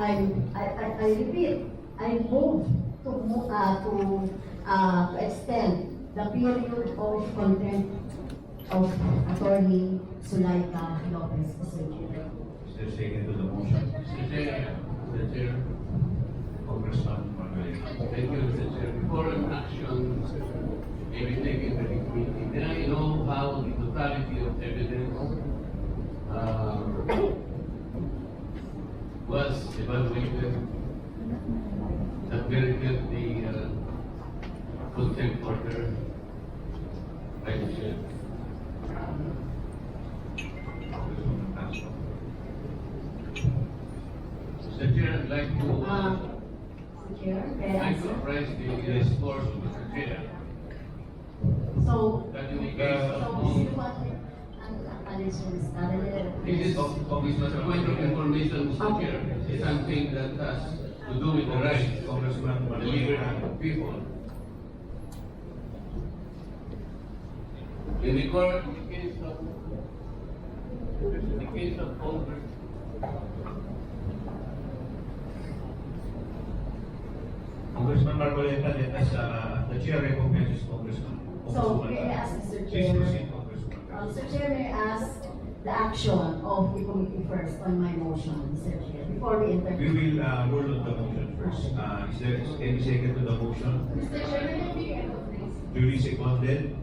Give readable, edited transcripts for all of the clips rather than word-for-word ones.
I repeat, I move to extend the period of contempt of Attorney Zulaika Lopez. Is there second to the motion? Mr. Chair, Congressman Margaret. thank you, Mr. Chair. Before an action may be taken by the committee, may I know how the totality of evidence was evaluated that merited the contempt order by the chair? Congressman Castro. Mr. Chair, I'd like to Mr. Chair, may I answer? apprise the scores of Mr. Chair. So, That in the case so of you want an acknowledgement, this is a point of information, Mr. Chair. It's something that has to do with the rights Congressman of the liberty of people. In the court, in the case of Congress, Congressman Margoleta, let us, the chair recognizes Congressman. So, may I ask Mr. Please proceed, Chair? Congressman. Mr. Chair, may I ask the action of the committee first on my motion, Mr. Chair, before we We intervene? will rule on the motion first. Is there any second to the motion? Mr. Chair, may I begin, please? Duly seconded.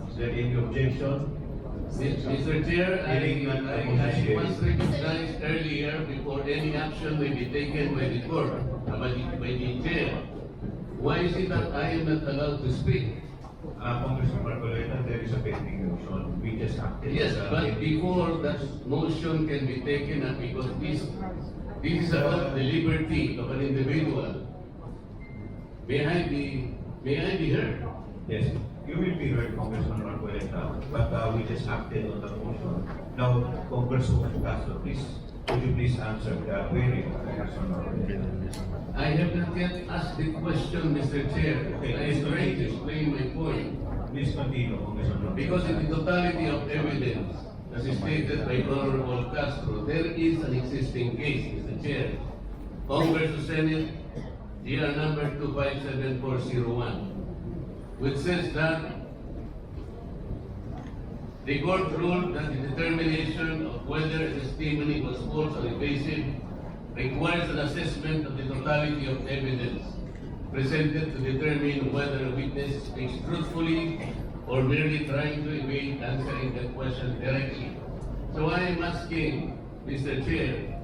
Is there any objection? Mr. Chair, I once recognized earlier before any action may be taken by the court, by the chair. Why is it that I am not allowed to speak? Congressman Margoleta, there is a pending motion. We just acted. Yes, but before that motion can be taken up, because this is about the liberty of an individual. May I be heard? Yes, you will be heard, Congressman Margoleta, but we just acted on the motion. Now, Congresswoman Castro, please, could you please answer the query of Congressman Margoleta? I have not yet asked the question, Mr. Chair. Okay, I am trying to explain my point. Please continue, Congressman Margoleta. Because in the totality of evidence, as is stated by Honorable Castro, there is an existing case, Mr. Chair. Congress to Senate, GR number 257401, which says that the court ruled that the determination of whether a testimony was false or evasive requires an assessment of the totality of evidence presented to determine whether a witness speaks truthfully or merely trying to evade answering the question directly. So I am asking, Mr. Chair,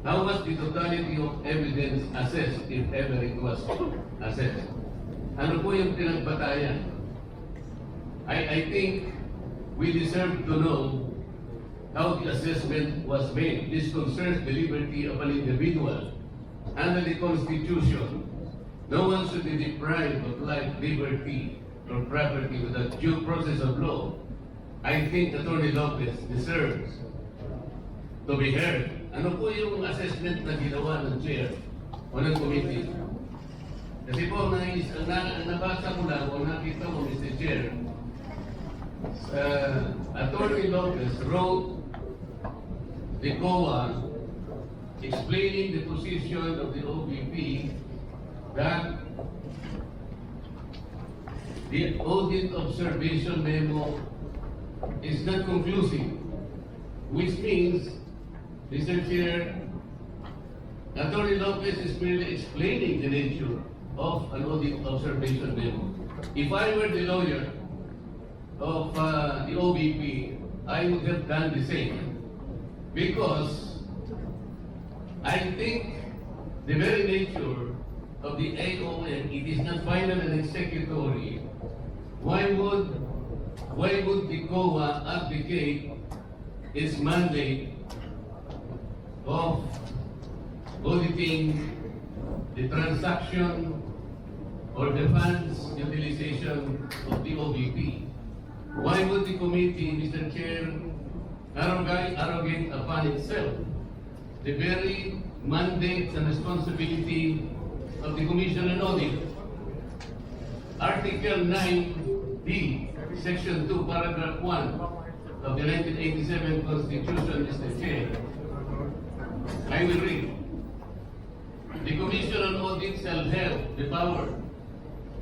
how was the totality of evidence assessed, if ever it was assessed? Ano po yung pinagbatayan? I think we deserve to know how the assessment was made. This concerns the liberty of an individual. Under the Constitution, no one should be deprived of life, liberty, or property without due process of law. I think Attorney Lopez deserves to be heard. Ano po yung assessment na ginawa ng chair o ng committee? Kasi po, ang nabasa ko lang o nakita ko, Mr. Chair, Attorney Lopez wrote the COA explaining the position of the OVP that the audit observation memo is not conclusive, which means, Mr. Chair, Attorney Lopez is merely explaining the nature of an audit observation memo. If I were the lawyer of the OVP, I would have done the same, because I think the very nature of the AON, it is not final and executory. Why would the COA abdicate its mandate of auditing the transaction or the funds utilization of the OVP? Why would the committee, Mr. Chair, arrogate upon itself the very mandate and responsibility of the Commission on Audit? Article 9D, Section 2, Paragraph 1 of the 1987 Constitution, Mr. Chair. I will read. Commission on Audit shall have the power,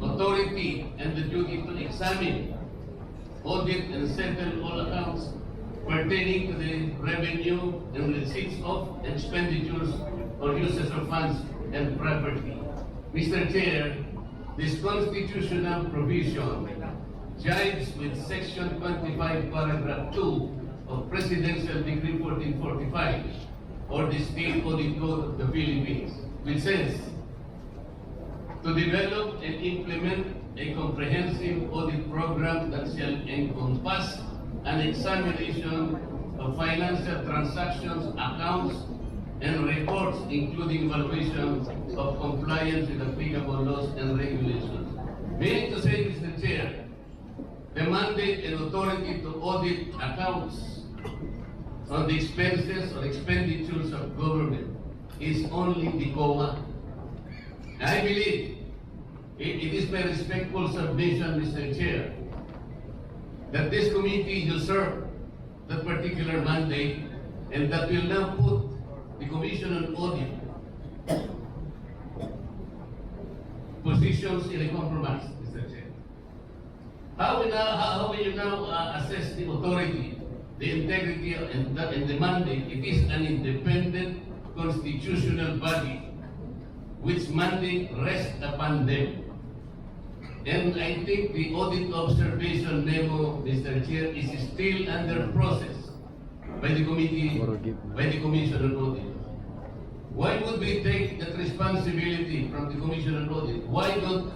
authority, and the duty to examine, audit, and settle all accounts pertaining to the revenue and receipts of expenditures or uses of funds and property. Mr. Chair, this constitutional provision jives with Section 25, Paragraph 2 of Presidential Decree 1445 or the State Audit Code of the Philippines, which says, to develop and implement a comprehensive audit program that shall encompass an examination of financial transactions, accounts, and reports, including evaluation of compliance with applicable laws and regulations. Meaning to say, Mr. Chair, the mandate and authority to audit accounts on the expenses or expenditures of government is only the COA. I believe it is my respectful submission, Mr. Chair, that this committee usurped that particular mandate and that will now put the Commission on Audit positions in a compromise, Mr. Chair. How will you now assess the authority, the integrity, and the mandate? It is an independent constitutional body which mandate rests upon them. And I think the audit observation memo, Mr. Chair, is still under process by the committee, by the Commission on Audit. Why would we take that responsibility from the Commission on Audit? Why don't